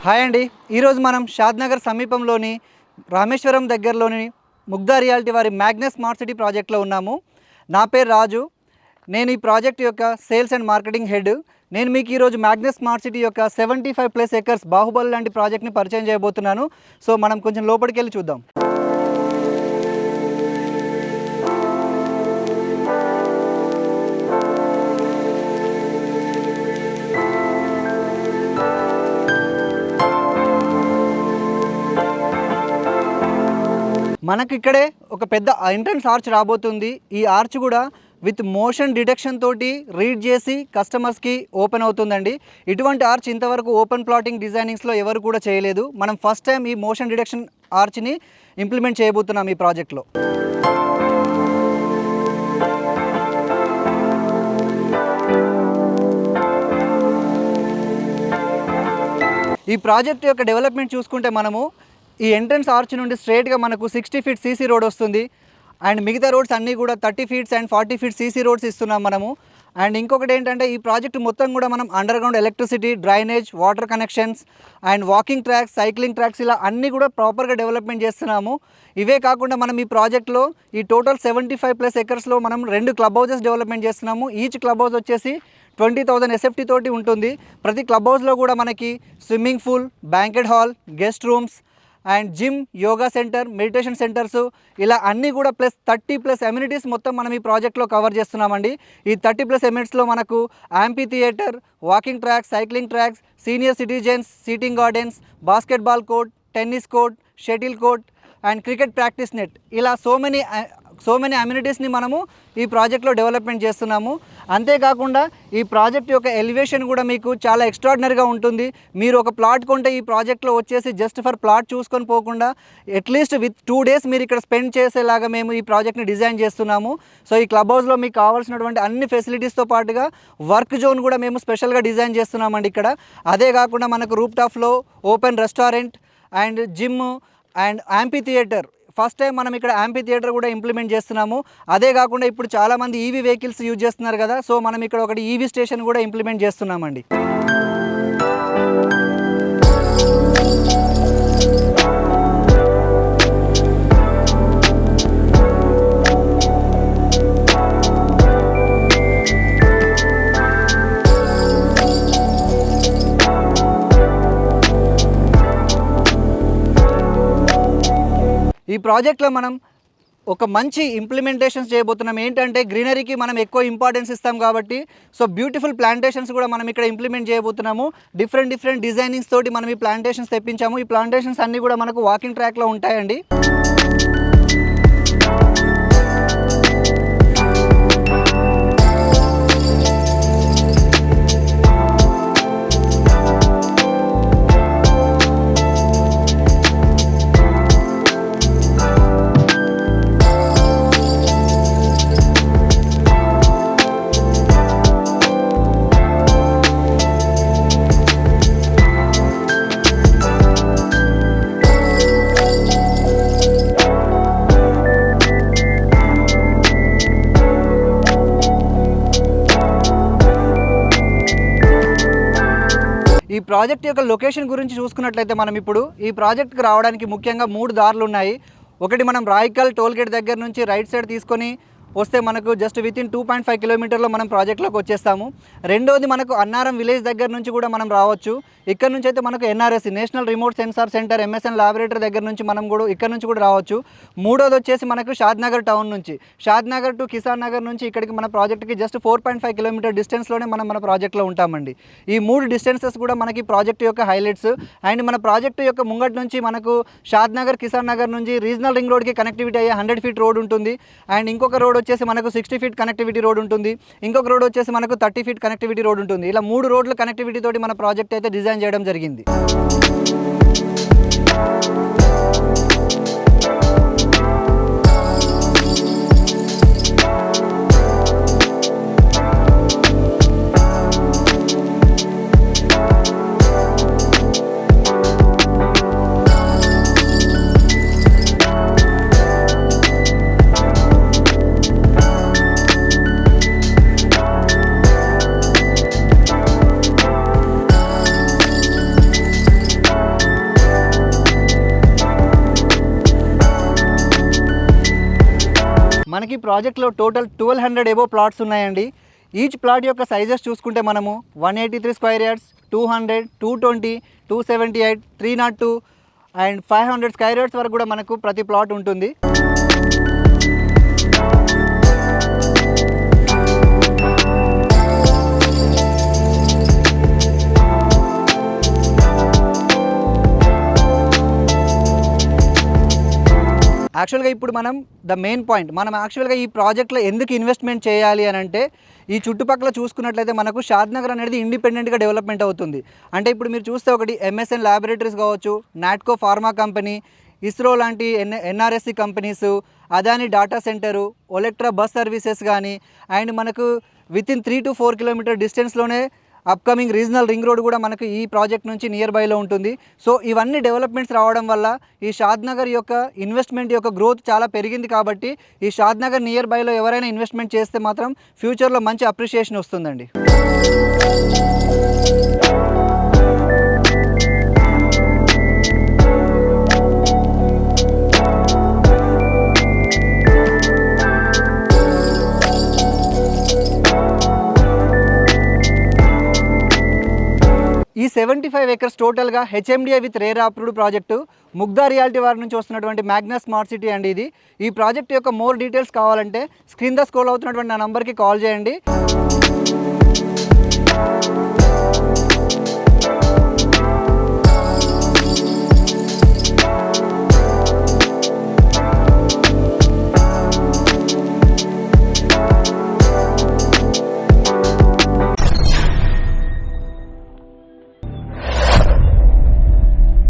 Hi అండి. ఈరోజు మనం షాద్నగర్ సమీపంలోని రామేశ్వరం దగ్గరలోని ముగ్ధా రియాలిటీ వారి మ్యాగ్నస్ స్మార్ట్ సిటీ ప్రాజెక్ట్లో ఉన్నాము. నా పేరు రాజు. నేను ఈ ప్రాజెక్ట్ యొక్క సేల్స్ అండ్ మార్కెటింగ్ హెడ్. నేను మీకు ఈరోజు మ్యాగ్నస్ స్మార్ట్ సిటీ యొక్క 75+ ఎకర్స్ బాహుబలి లాంటి ప్రాజెక్ట్ని పరిచయం చేయబోతున్నాను. సో మనం కొంచెం లోపలికి వెళ్ళి చూద్దాం. మనకి ఇక్కడే ఒక పెద్ద ఎంట్రన్స్ ఆర్చ్ రాబోతుంది. ఈ ఆర్చ్ కూడా విత్ మోషన్ డిటెక్షన్ తోటి రీడ్ చేసి కస్టమర్స్కి ఓపెన్ అవుతుందండి. ఇటువంటి ఆర్చ్ ఇంతవరకు ఓపెన్ ప్లాటింగ్ డిజైనింగ్స్లో ఎవరు కూడా చేయలేదు. మనం ఫస్ట్ టైం ఈ మోషన్ డిటెక్షన్ ఆర్చ్ని ఇంప్లిమెంట్ చేయబోతున్నాం ఈ ప్రాజెక్ట్లో. ఈ ప్రాజెక్ట్ యొక్క డెవలప్మెంట్ చూసుకుంటే మనము ఈ ఎంట్రన్స్ ఆర్చ్ నుండి స్ట్రైట్గా మనకు 60 ఫీట్ సీసీ రోడ్ వస్తుంది. అండ్ మిగతా రోడ్స్ అన్నీ కూడా 30 feets and 40 feet CC roads ఇస్తున్నాం మనము. అండ్ ఇంకొకటి ఏంటంటే ఈ ప్రాజెక్ట్ మొత్తం కూడా మనం under ground electricity, drainage, water connections and walking tracks, cycling tracks ఇలా అన్నీ కూడా ప్రాపర్గా డెవలప్మెంట్ చేస్తున్నాము. ఇవే కాకుండా మనం ఈ ప్రాజెక్ట్లో ఈ టోటల్ 75+ ఎకర్స్లో మనం 2 క్లబ్ హౌసెస్ డెవలప్మెంట్ చేస్తున్నాము. ఈచ్ క్లబ్ హౌస్ వచ్చేసి 20,000 ఎస్ఎఫ్టీ తోటి ఉంటుంది. ప్రతి క్లబ్ హౌస్లో కూడా మనకి swimming pool, banquet hall, guest rooms and gym, yoga centre, meditation centres ఇలా అన్నీ కూడా ప్లస్ 30+ అమ్యూనిటీస్ మొత్తం మనం ఈ ప్రాజెక్ట్లో కవర్ చేస్తున్నామండి. ఈ 30+ అమ్యూనిటీస్లో మనకు amphitheatre, walking tracks, cycling tracks, senior citizens seating gardens, basketball court, tennis court, shuttle court and cricket practice net ఇలా సో మెనీ అమ్యూనిటీస్ని మనము ఈ ప్రాజెక్ట్లో డెవలప్మెంట్ చేస్తున్నాము. అంతేకాకుండా ఈ ప్రాజెక్ట్ యొక్క ఎలివేషన్ కూడా మీకు చాలా ఎక్స్ట్రాడినరీగా ఉంటుంది. మీరు ఒక ప్లాట్ కొంటే ఈ ప్రాజెక్ట్లో వచ్చేసి జస్ట్ ఫర్ ప్లాట్ చూసుకొని పోకుండా అట్లీస్ట్ విత్ 2 డేస్ మీరు ఇక్కడ స్పెండ్ చేసేలాగా మేము ఈ ప్రాజెక్ట్ని డిజైన్ చేస్తున్నాము. సో ఈ క్లబ్ హౌస్లో మీకు కావాల్సినటువంటి అన్ని ఫెసిలిటీస్తో పాటుగా వర్క్ జోన్ కూడా మేము స్పెషల్గా డిజైన్ చేస్తున్నామండి ఇక్కడ. అదే కాకుండా మనకు రూప్ టాప్లో open restaurant and gym and amphitheatre, first time మనం ఇక్కడ యాంపీ థియేటర్ కూడా ఇంప్లిమెంట్ చేస్తున్నాము. అదే కాకుండా ఇప్పుడు చాలామంది ఈవీ వెహికల్స్ యూజ్ చేస్తున్నారు కదా, సో మనం ఇక్కడ ఒకటి ఈవీ స్టేషన్ కూడా ఇంప్లిమెంట్ చేస్తున్నామండి. ఈ ప్రాజెక్ట్లో మనం ఒక మంచి ఇంప్లిమెంటేషన్స్ చేయబోతున్నాం. ఏంటంటే గ్రీనరీకి మనం ఎక్కువ ఇంపార్టెన్స్ ఇస్తాం కాబట్టి సో బ్యూటిఫుల్ ప్లాంటేషన్స్ కూడా మనం ఇక్కడ ఇంప్లిమెంట్ చేయబోతున్నాము. డిఫరెంట్ డిజైనింగ్స్ తోటి మనం ఈ ప్లాంటేషన్స్ తెప్పించాము. ఈ ప్లాంటేషన్స్ అన్నీ కూడా మనకు వాకింగ్ ట్రాక్లో ఉంటాయండి. ఈ ప్రాజెక్ట్ యొక్క లొకేషన్ గురించి చూసుకున్నట్లయితే మనం ఇప్పుడు ఈ ప్రాజెక్ట్కి రావడానికి ముఖ్యంగా 3 దారులు ఉన్నాయి. ఒకటి మనం రాయికల్ టోల్గేట్ దగ్గర నుంచి రైట్ సైడ్ తీసుకొని వస్తే మనకు జస్ట్ వితిన్ 2.5 కిలోమీటర్లో మనం ప్రాజెక్ట్లోకి వచ్చేస్తాము. రెండోది మనకు అన్నారం విలేజ్ దగ్గర నుంచి కూడా మనం రావచ్చు. ఇక్కడ నుంచి అయితే మనకు NRS national remote sensor centre MSN laboratory దగ్గర నుంచి మనం కూడా ఇక్కడ నుంచి కూడా రావచ్చు. మూడోది వచ్చేసి మనకు షాద్నగర్ టౌన్ నుంచి, షాద్నగర్ టు కిసాన్ నగర్ నుంచి ఇక్కడికి మన ప్రాజెక్ట్కి జస్ట్ 4.5 కిలోమీటర్ డిస్టెన్స్లోనే మనం మన ప్రాజెక్ట్లో ఉంటామండి. ఈ 3 డిస్టెన్సెస్ కూడా మనకి ప్రాజెక్ట్ యొక్క హైలైట్స్. అండ్ మన ప్రాజెక్టు యొక్క ముంగట్ నుంచి మనకు షాద్నగర్, కిసాన్ నగర్ నుంచి రీజనల్ రింగ్ రోడ్కి కనెక్టివిటీ అయ్యే 100 ఫీట్ రోడ్ ఉంటుంది. అండ్ ఇంకొక రోడ్ వచ్చేసి మనకు 60 ఫీట్ కనెక్టివిటీ రోడ్ ఉంటుంది. ఇంకొక రోడ్ వచ్చేసి మనకు 30 ఫీట్ కనెక్టివిటీ రోడ్ ఉంటుంది. ఇలా 3 రోడ్ల కనెక్టివిటీ తోటి మన ప్రాజెక్ట్ అయితే డిజైన్ చేయడం జరిగింది. మనకి ప్రాజెక్ట్లో టోటల్ 1200 ఎబో ప్లాట్స్ ఉన్నాయండి. ఈచ్ ప్లాట్ యొక్క సైజెస్ చూసుకుంటే మనము 183 square yards, 200, 220, 278, 302 and 500 square yards వరకు కూడా మనకు ప్రతి ప్లాట్ ఉంటుంది. యాక్చువల్గా ఇప్పుడు మనం మెయిన్ పాయింట్ మనం యాక్చువల్గా ఈ ప్రాజెక్ట్లో ఎందుకు ఇన్వెస్ట్మెంట్ చేయాలి అని అంటే, ఈ చుట్టుపక్కల చూసుకున్నట్లయితే మనకు షాద్నగర్ అనేది ఇండిపెండెంట్గా డెవలప్మెంట్ అవుతుంది. అంటే ఇప్పుడు మీరు చూస్తే ఒకటి ఎంఎస్ఎన్ ల్యాబొరేటరీస్ కావచ్చు, నాట్కో ఫార్మా కంపెనీ, ఇస్రో లాంటి NRSC companies, Adani data centre, Olectra bus services కానీ, అండ్ మనకు వితిన్ 3 to 4 కిలోమీటర్ డిస్టెన్స్లోనే అప్కమింగ్ రీజనల్ రింగ్ రోడ్ కూడా మనకు ఈ ప్రాజెక్ట్ నుంచి నియర్ బైలో ఉంటుంది. సో ఇవన్నీ డెవలప్మెంట్స్ రావడం వల్ల ఈ షాద్నగర్ యొక్క ఇన్వెస్ట్మెంట్ యొక్క గ్రోత్ చాలా పెరిగింది. కాబట్టి ఈ షాద్నగర్ నియర్ బైలో ఎవరైనా ఇన్వెస్ట్మెంట్ చేస్తే మాత్రం ఫ్యూచర్లో మంచి అప్రిషియేషన్ వస్తుందండి. ఈ 75 acres టోటల్గా HMDA with RERA approved project Mugdha reality వారి నుంచి వస్తున్నటువంటి మ్యాగ్నస్ స్మార్ట్ సిటీ అండి ఇది. ఈ ప్రాజెక్ట్ యొక్క మోర్ డీటెయిల్స్ కావాలంటే స్క్రీన్ ద స్క్రోల్ అవుతున్నటువంటి నా నంబర్కి కాల్ చేయండి.